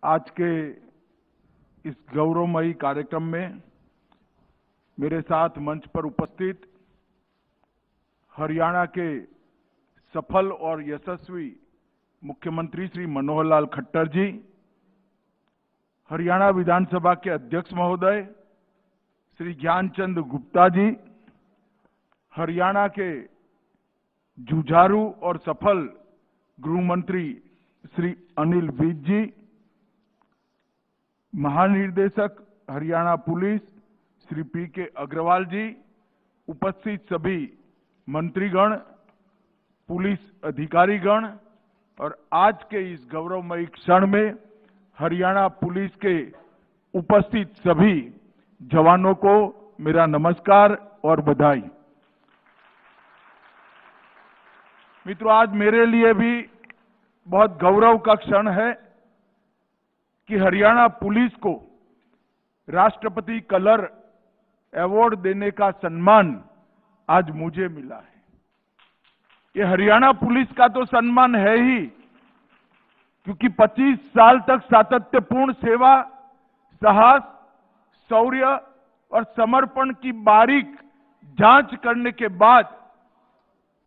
आज के इस गौरवमयी कार्यक्रम में मेरे साथ मंच पर उपस्थित हरियाणा के सफल और यशस्वी मुख्यमंत्री श्री मनोहर लाल खट्टर जी, हरियाणा विधानसभा के अध्यक्ष महोदय श्री ज्ञानचंद गुप्ता जी, हरियाणा के जुझारू और सफल गृह मंत्री श्री अनिल विज जी, महानिदेशक हरियाणा पुलिस श्री पी.के. अग्रवाल जी, उपस्थित सभी मंत्रीगण, पुलिस अधिकारीगण और आज के इस गौरवमयी क्षण में हरियाणा पुलिस के उपस्थित सभी जवानों को मेरा नमस्कार और बधाई। मित्रों, आज मेरे लिए भी बहुत गौरव का क्षण है कि हरियाणा पुलिस को राष्ट्रपति कलर अवार्ड देने का सम्मान आज मुझे मिला है। ये हरियाणा पुलिस का तो सम्मान है ही, क्योंकि 25 साल तक सातत्यपूर्ण सेवा, साहस, शौर्य और समर्पण की बारीक जांच करने के बाद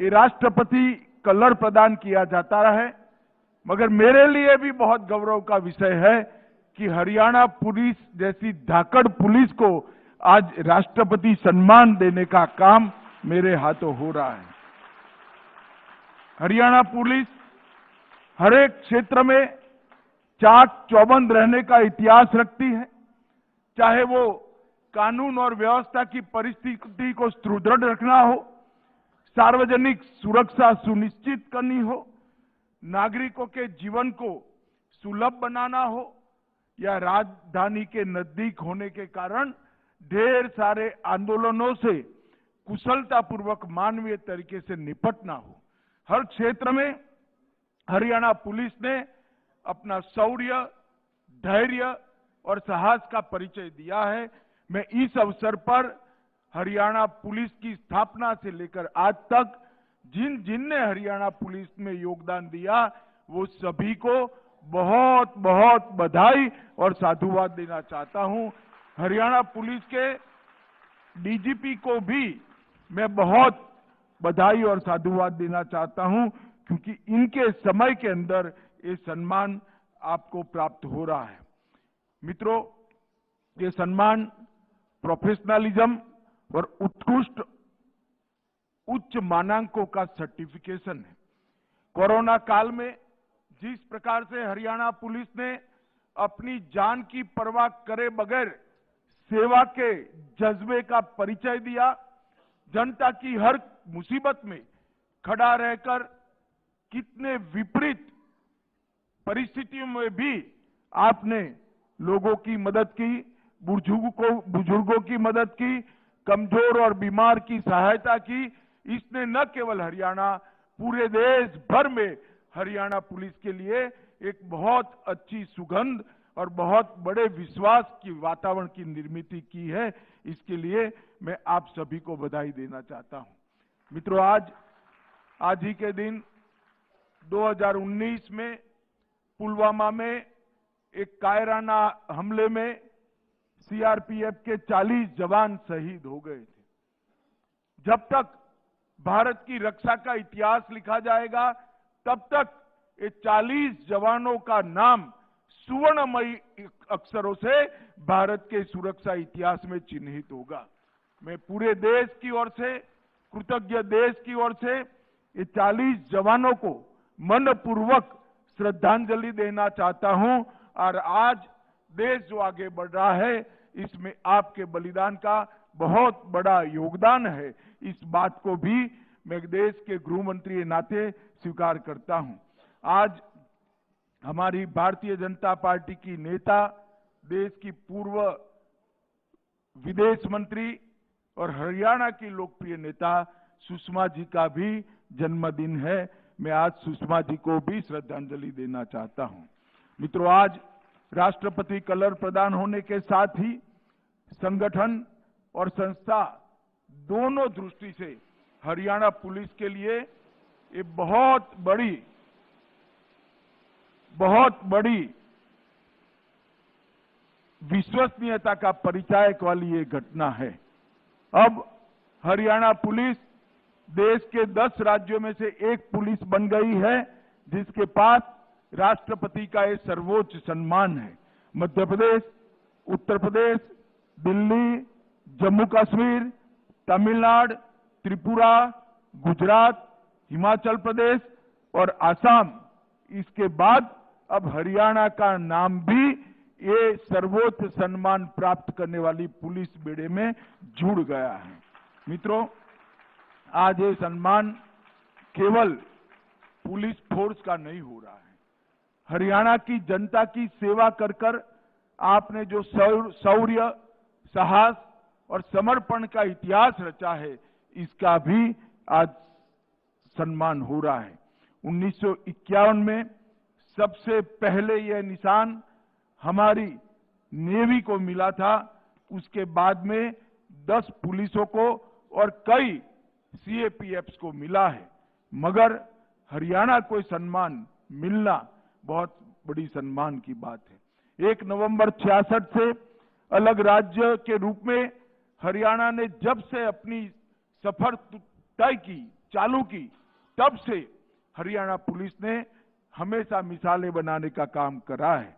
ये राष्ट्रपति कलर प्रदान किया जाता है। मगर मेरे लिए भी बहुत गौरव का विषय है कि हरियाणा पुलिस जैसी धाकड़ पुलिस को आज राष्ट्रपति सम्मान देने का काम मेरे हाथों हो रहा है। हरियाणा पुलिस हर एक क्षेत्र में चाक चौबंद रहने का इतिहास रखती है, चाहे वो कानून और व्यवस्था की परिस्थिति को सुदृढ़ रखना हो, सार्वजनिक सुरक्षा सुनिश्चित करनी हो, नागरिकों के जीवन को सुलभ बनाना हो, या राजधानी के नजदीक होने के कारण ढेर सारे आंदोलनों से कुशलतापूर्वक मानवीय तरीके से निपटना हो। हर क्षेत्र में हरियाणा पुलिस ने अपना शौर्य, धैर्य और साहस का परिचय दिया है। मैं इस अवसर पर हरियाणा पुलिस की स्थापना से लेकर आज तक जिनने हरियाणा पुलिस में योगदान दिया, वो सभी को बहुत बहुत बधाई और साधुवाद देना चाहता हूं। हरियाणा पुलिस के डीजीपी को भी मैं बहुत बधाई और साधुवाद देना चाहता हूं, क्योंकि इनके समय के अंदर ये सम्मान आपको प्राप्त हो रहा है। मित्रों, ये सम्मान प्रोफेशनलिज्म और उत्कृष्ट उच्च मानांकों का सर्टिफिकेशन है। कोरोना काल में जिस प्रकार से हरियाणा पुलिस ने अपनी जान की परवाह करे बगैर सेवा के जज्बे का परिचय दिया, जनता की हर मुसीबत में खड़ा रहकर कितने विपरीत परिस्थितियों में भी आपने लोगों की मदद की, बुजुर्गों की मदद की, कमजोर और बीमार की सहायता की। इसने न केवल हरियाणा, पूरे देश भर में हरियाणा पुलिस के लिए एक बहुत अच्छी सुगंध और बहुत बड़े विश्वास की वातावरण की निर्मित की है। इसके लिए मैं आप सभी को बधाई देना चाहता हूं। मित्रों, आज ही के दिन 2019 में पुलवामा में एक कायराना हमले में सीआरपीएफ के 40 जवान शहीद हो गए थे। जब तक भारत की रक्षा का इतिहास लिखा जाएगा, तब तक ये 40 जवानों का नाम सुवर्णमयी अक्षरों से भारत के सुरक्षा इतिहास में चिन्हित होगा। मैं पूरे देश की ओर से, कृतज्ञ देश की ओर से ये 40 जवानों को मनपूर्वक श्रद्धांजलि देना चाहता हूं। और आज देश जो आगे बढ़ रहा है, इसमें आपके बलिदान का बहुत बड़ा योगदान है। इस बात को भी मैं देश के गृह मंत्री के नाते स्वीकार करता हूं। आज हमारी भारतीय जनता पार्टी की नेता, देश की पूर्व विदेश मंत्री और हरियाणा की लोकप्रिय नेता सुषमा जी का भी जन्मदिन है। मैं आज सुषमा जी को भी श्रद्धांजलि देना चाहता हूं। मित्रों, आज राष्ट्रपति कलर प्रदान होने के साथ ही संगठन और संस्था दोनों दृष्टि से हरियाणा पुलिस के लिए ये बहुत बड़ी विश्वसनीयता का परिचायक वाली ये घटना है। अब हरियाणा पुलिस देश के 10 राज्यों में से एक पुलिस बन गई है जिसके पास राष्ट्रपति का ये सर्वोच्च सम्मान है। मध्य प्रदेश, उत्तर प्रदेश, दिल्ली, जम्मू कश्मीर, तमिलनाडु, त्रिपुरा, गुजरात, हिमाचल प्रदेश और आसाम, इसके बाद अब हरियाणा का नाम भी ये सर्वोच्च सम्मान प्राप्त करने वाली पुलिस बेड़े में जुड़ गया है। मित्रों, आज ये सम्मान केवल पुलिस फोर्स का नहीं हो रहा है। हरियाणा की जनता की सेवा कर कर आपने जो शौर्य, साहस और समर्पण का इतिहास रचा है, इसका भी आज सम्मान हो रहा है। 1951 में सबसे पहले यह निशान हमारी नेवी को मिला था। उसके बाद में 10 पुलिसों को और कई सीएपीएफ्स को मिला है, मगर हरियाणा को सम्मान मिलना बहुत बड़ी सम्मान की बात है। 1 नवंबर 66 से अलग राज्य के रूप में हरियाणा ने जब से अपनी सफर तय की, चालू की, तब से हरियाणा पुलिस ने हमेशा मिसालें बनाने का काम करा है।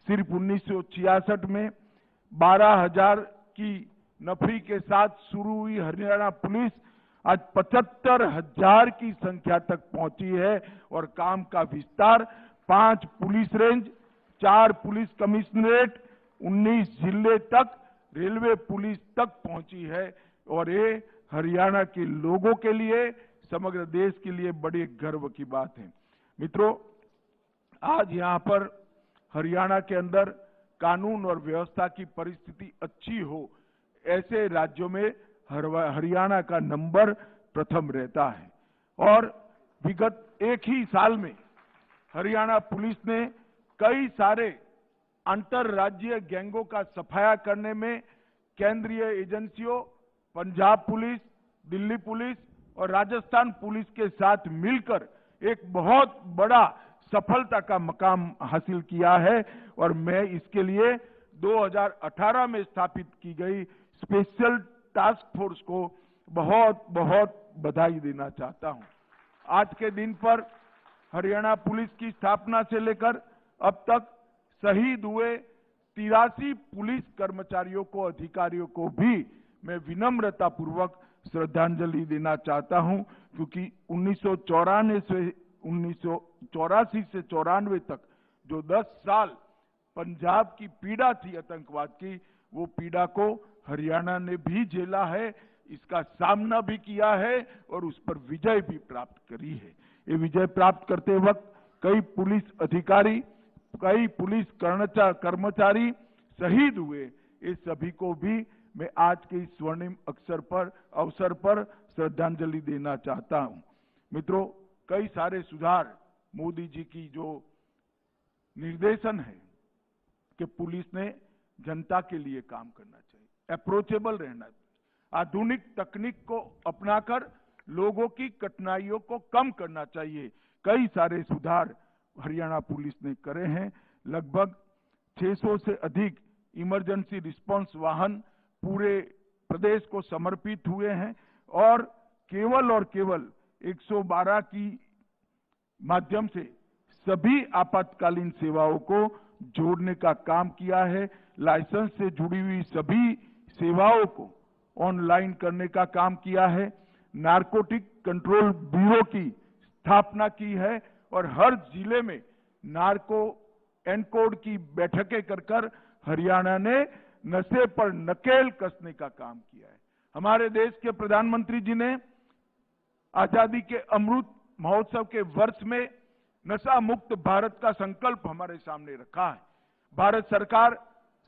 सिर्फ 1966 में 12,000 की नफरी के साथ शुरू हुई हरियाणा पुलिस आज 75,000 की संख्या तक पहुंची है और काम का विस्तार 5 पुलिस रेंज, 4 पुलिस कमिश्नरेट, 19 जिले तक, रेलवे पुलिस तक पहुंची है और ये हरियाणा के लोगों के लिए, समग्र देश के लिए बड़े गर्व की बात है। मित्रों, आज यहां पर हरियाणा के अंदर कानून और व्यवस्था की परिस्थिति अच्छी हो, ऐसे राज्यों में हरियाणा का नंबर प्रथम रहता है। और विगत एक ही साल में हरियाणा पुलिस ने कई सारे अंतरराज्यीय गैंगों का सफाया करने में केंद्रीय एजेंसियों, पंजाब पुलिस, दिल्ली पुलिस और राजस्थान पुलिस के साथ मिलकर एक बहुत बड़ा सफलता का मकाम हासिल किया है। और मैं इसके लिए 2018 में स्थापित की गई स्पेशल टास्क फोर्स को बहुत बहुत बधाई देना चाहता हूं। आज के दिन पर हरियाणा पुलिस की स्थापना से लेकर अब तक शहीद हुए 83 पुलिस कर्मचारियों को, अधिकारियों को भी मैं विनम्रता पूर्वक श्रद्धांजलि देना चाहता हूं, क्योंकि 1984 से 94 तक जो 10 साल पंजाब की पीड़ा थी आतंकवाद की, वो पीड़ा को हरियाणा ने भी झेला है, इसका सामना भी किया है और उस पर विजय भी प्राप्त करी है। ये विजय प्राप्त करते वक्त कई पुलिस अधिकारी, कई पुलिस कर्मचारी शहीद हुए। इस सभी को भी मैं आज के इस स्वर्णिम अवसर पर श्रद्धांजलि देना चाहता हूं। मित्रों, कई सारे सुधार मोदी जी की जो निर्देशन है कि पुलिस ने जनता के लिए काम करना चाहिए, अप्रोचेबल रहना चाहिए, आधुनिक तकनीक को अपनाकर लोगों की कठिनाइयों को कम करना चाहिए। कई सारे सुधार हरियाणा पुलिस ने करे हैं। लगभग 600 से अधिक इमरजेंसी रिस्पांस वाहन पूरे प्रदेश को समर्पित हुए हैं और केवल 112 की माध्यम से सभी आपातकालीन सेवाओं को जोड़ने का काम किया है। लाइसेंस से जुड़ी हुई सभी सेवाओं को ऑनलाइन करने का काम किया है। नारकोटिक कंट्रोल ब्यूरो की स्थापना की है और हर जिले में नार्को एनकोड की बैठकें कर हरियाणा ने नशे पर नकेल कसने का काम किया है। हमारे देश के प्रधानमंत्री जी ने आजादी के अमृत महोत्सव के वर्ष में नशा मुक्त भारत का संकल्प हमारे सामने रखा है। भारत सरकार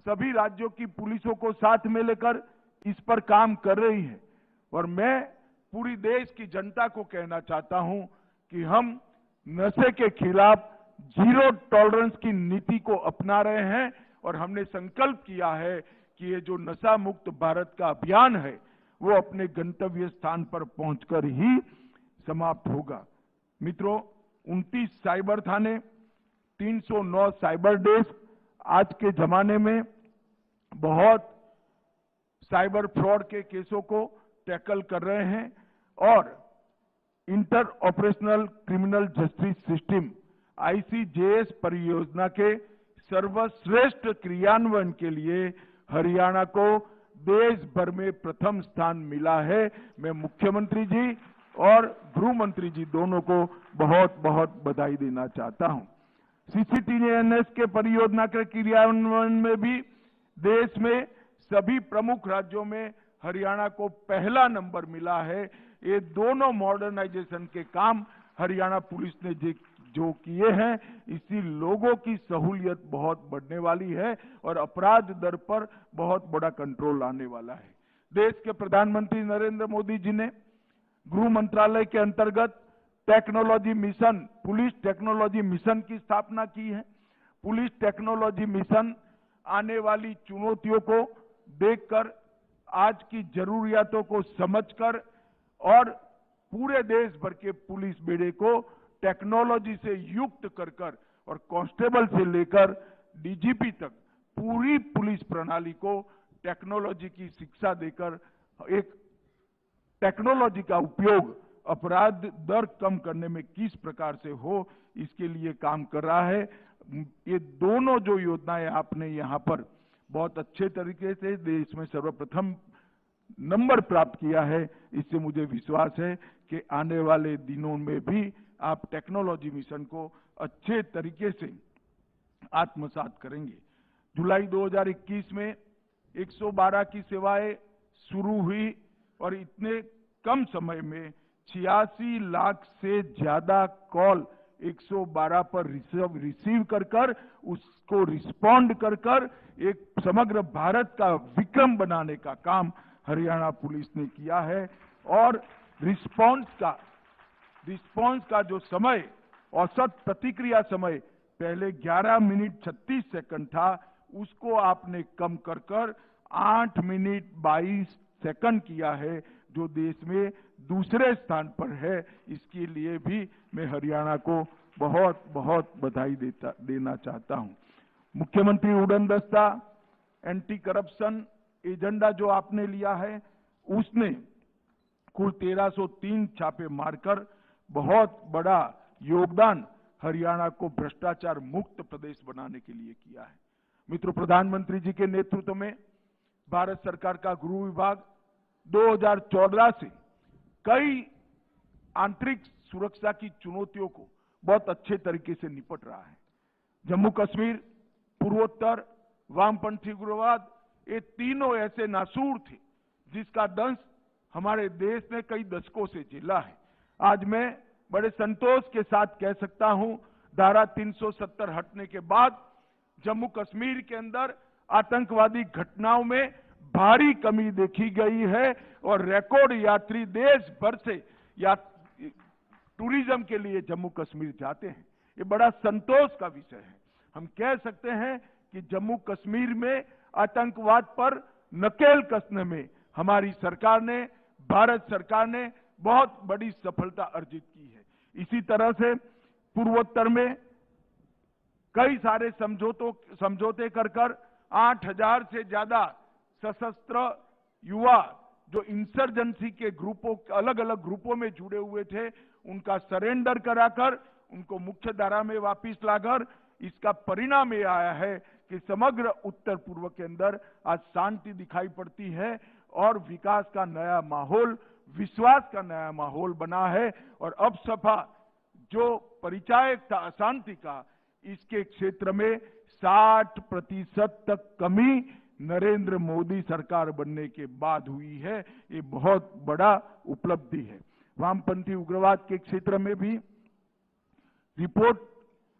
सभी राज्यों की पुलिसों को साथ में लेकर इस पर काम कर रही है और मैं पूरी देश की जनता को कहना चाहता हूं कि हम नशे के खिलाफ जीरो टॉलरेंस की नीति को अपना रहे हैं और हमने संकल्प किया है कि ये जो नशा मुक्त भारत का अभियान है वो अपने गंतव्य स्थान पर पहुंचकर ही समाप्त होगा। मित्रों, 29 साइबर थाने, 309 साइबर डेस्क आज के जमाने में बहुत साइबर फ्रॉड के केसों को टैकल कर रहे हैं और inter operational criminal justice system ICJS परियोजना के सर्वश्रेष्ठ क्रियान्वयन के लिए हरियाणा को देश भर में प्रथम स्थान मिला है। मैं मुख्यमंत्री जी और गृह मंत्री जी दोनों को बहुत बहुत बधाई देना चाहता हूं। CCTVNS के परियोजना के क्रियान्वयन में भी देश में सभी प्रमुख राज्यों में हरियाणा को पहला नंबर मिला है। ये दोनों मॉडर्नाइजेशन के काम हरियाणा पुलिस ने जो किए हैं, इससे लोगों की सहूलियत बहुत बढ़ने वाली है और अपराध दर पर बहुत बड़ा कंट्रोल आने वाला है। देश के प्रधानमंत्री नरेंद्र मोदी जी ने गृह मंत्रालय के अंतर्गत technology mission, police technology mission की स्थापना की है। पुलिस टेक्नोलॉजी मिशन आने वाली चुनौतियों को देखकर, आज की जरूरियातों को समझकर और पूरे देश भर के पुलिस बेड़े को टेक्नोलॉजी से युक्त कर और कांस्टेबल से लेकर DGP तक पूरी पुलिस प्रणाली को टेक्नोलॉजी की शिक्षा देकर एक टेक्नोलॉजी का उपयोग अपराध दर कम करने में किस प्रकार से हो, इसके लिए काम कर रहा है। ये दोनों जो योजनाएं आपने यहाँ पर बहुत अच्छे तरीके से देश में सर्वप्रथम नंबर प्राप्त किया है, इससे मुझे विश्वास है कि आने वाले दिनों में भी आप टेक्नोलॉजी मिशन को अच्छे तरीके से आत्मसात करेंगे। जुलाई 2021 में 112 की सेवाएं शुरू हुई और इतने कम समय में 86 लाख से ज्यादा कॉल 112 पर रिसीव कर उसको रिस्पॉन्ड कर एक समग्र भारत का विक्रम बनाने का काम हरियाणा पुलिस ने किया है। और रिस्पॉन्स का जो समय, औसत प्रतिक्रिया समय पहले 11 मिनट 36 सेकंड था, उसको आपने कम कर 8 मिनट 22 सेकंड किया है, जो देश में दूसरे स्थान पर है। इसके लिए भी मैं हरियाणा को बहुत बहुत बधाई देना चाहता हूं। मुख्यमंत्री उड़न दस्ता, एंटी करप्शन एजेंडा जो आपने लिया है, उसने कुल 1303 छापे मारकर बहुत बड़ा योगदान हरियाणा को भ्रष्टाचार मुक्त प्रदेश बनाने के लिए किया है। मित्रों, प्रधानमंत्री जी के नेतृत्व में भारत सरकार का गृह विभाग 2014 से कई आंतरिक सुरक्षा की चुनौतियों को बहुत अच्छे तरीके से निपट रहा है। जम्मू कश्मीर, पूर्वोत्तर, वामपंथी उग्रवाद, ये तीनों ऐसे नासूर थे जिसका दंश हमारे देश ने कई दशकों से झेला है। आज मैं बड़े संतोष के साथ कह सकता हूं, धारा 370 हटने के बाद जम्मू कश्मीर के अंदर आतंकवादी घटनाओं में भारी कमी देखी गई है और रिकॉर्ड यात्री देश भर से टूरिज्म के लिए जम्मू कश्मीर जाते हैं। ये बड़ा संतोष का विषय है। हम कह सकते हैं कि जम्मू कश्मीर में आतंकवाद पर नकेल कसने में हमारी सरकार ने, भारत सरकार ने बहुत बड़ी सफलता अर्जित की है। इसी तरह से पूर्वोत्तर में कई सारे समझौते कर 8000 से ज्यादा सशस्त्र युवा जो इंसर्जेंसी के ग्रुपों, अलग अलग ग्रुपों में जुड़े हुए थे, उनका सरेंडर कराकर उनको मुख्य धारा में वापस लाकर इसका परिणाम ये आया है कि समग्र उत्तर पूर्व के अंदर आज शांति दिखाई पड़ती है और विकास का नया माहौल, विश्वास का नया माहौल बना है। और अब सफा जो परिचायक था अशांति का, इसके क्षेत्र में 60% तक कमी नरेंद्र मोदी सरकार बनने के बाद हुई है। ये बहुत बड़ा उपलब्धि है। वामपंथी उग्रवाद के क्षेत्र में भी रिपोर्ट,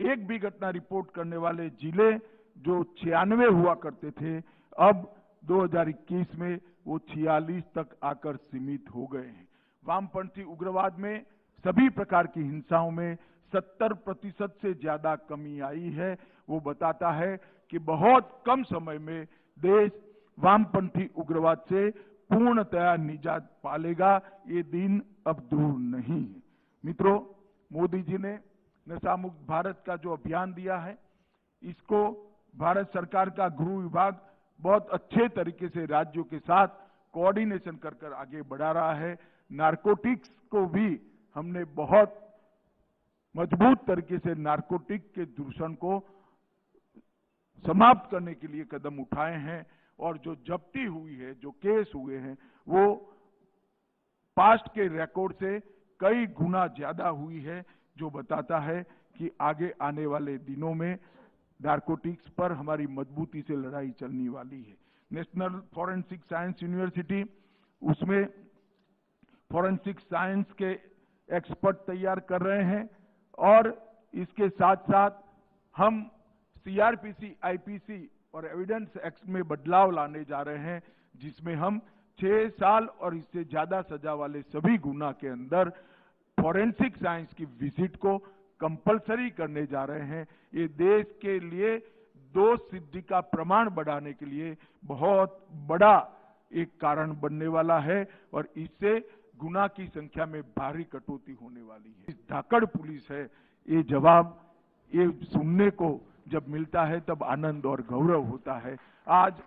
एक भी घटना रिपोर्ट करने वाले जिले जो 96 हुआ करते थे, अब 2021 में वो 46 तक आकर सीमित हो गए हैं। वामपंथी उग्रवाद में सभी प्रकार की हिंसाओं में 70% से ज्यादा कमी आई है। वो बताता है कि बहुत कम समय में देश वामपंथी उग्रवाद से पूर्णतया निजात पालेगा। ये दिन अब दूर नहीं है। मित्रों, मोदी जी ने नशा मुक्त भारत का जो अभियान दिया है, इसको भारत सरकार का गृह विभाग बहुत अच्छे तरीके से राज्यों के साथ कोऑर्डिनेशन कर कर आगे बढ़ा रहा है। नारकोटिक्स को भी हमने बहुत मजबूत तरीके से नारकोटिक के दूषण को समाप्त करने के लिए कदम उठाए हैं और जो जब्ती हुई है, जो केस हुए हैं, वो पास्ट के रिकॉर्ड से कई गुना ज्यादा हुई है, जो बताता है कि आगे आने वाले दिनों में नारकोटिक्स पर हमारी मजबूती से लड़ाई चलने वाली है। नेशनल फॉरेंसिक साइंस यूनिवर्सिटी, उसमें फॉरेंसिक साइंस के एक्सपर्ट तैयार कर रहे हैं और इसके साथ साथ हम सीआरपीसी, आईपीसी और एविडेंस एक्ट में बदलाव लाने जा रहे हैं, जिसमें हम 6 साल और इससे ज्यादा सजा वाले सभी गुना के अंदर फॉरेंसिक साइंस की विजिट को कंपलसरी करने जा रहे हैं। ये देश के लिए दोष सिद्धि का प्रमाण बढ़ाने के लिए बहुत बड़ा एक कारण बनने वाला है और इससे गुना की संख्या में भारी कटौती होने वाली है। इस धाकड़ पुलिस है, ये जवाब ये सुनने को जब मिलता है तब आनंद और गौरव होता है। आज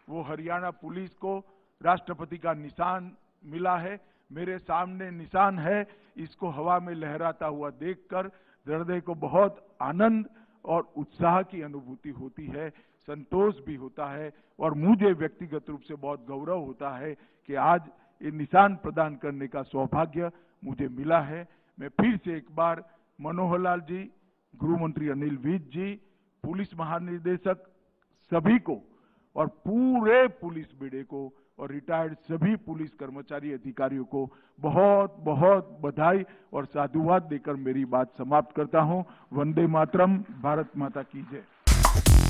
वो हरियाणा पुलिस को राष्ट्रपति का निशान मिला है, मेरे सामने निशान है, इसको हवा में लहराता हुआ देखकर हृदय को बहुत आनंद और उत्साह की अनुभूति होती है, संतोष भी होता है और मुझे व्यक्तिगत रूप से बहुत गौरव होता है कि आज ये निशान प्रदान करने का सौभाग्य मुझे मिला है। मैं फिर से एक बार मनोहर लाल जी, गृह मंत्री अनिल विज जी, पुलिस महानिदेशक सभी को और पूरे पुलिस बेड़े को और रिटायर्ड सभी पुलिस कर्मचारी अधिकारियों को बहुत बहुत बधाई और साधुवाद देकर मेरी बात समाप्त करता हूं। वंदे मातरम, भारत माता की जय।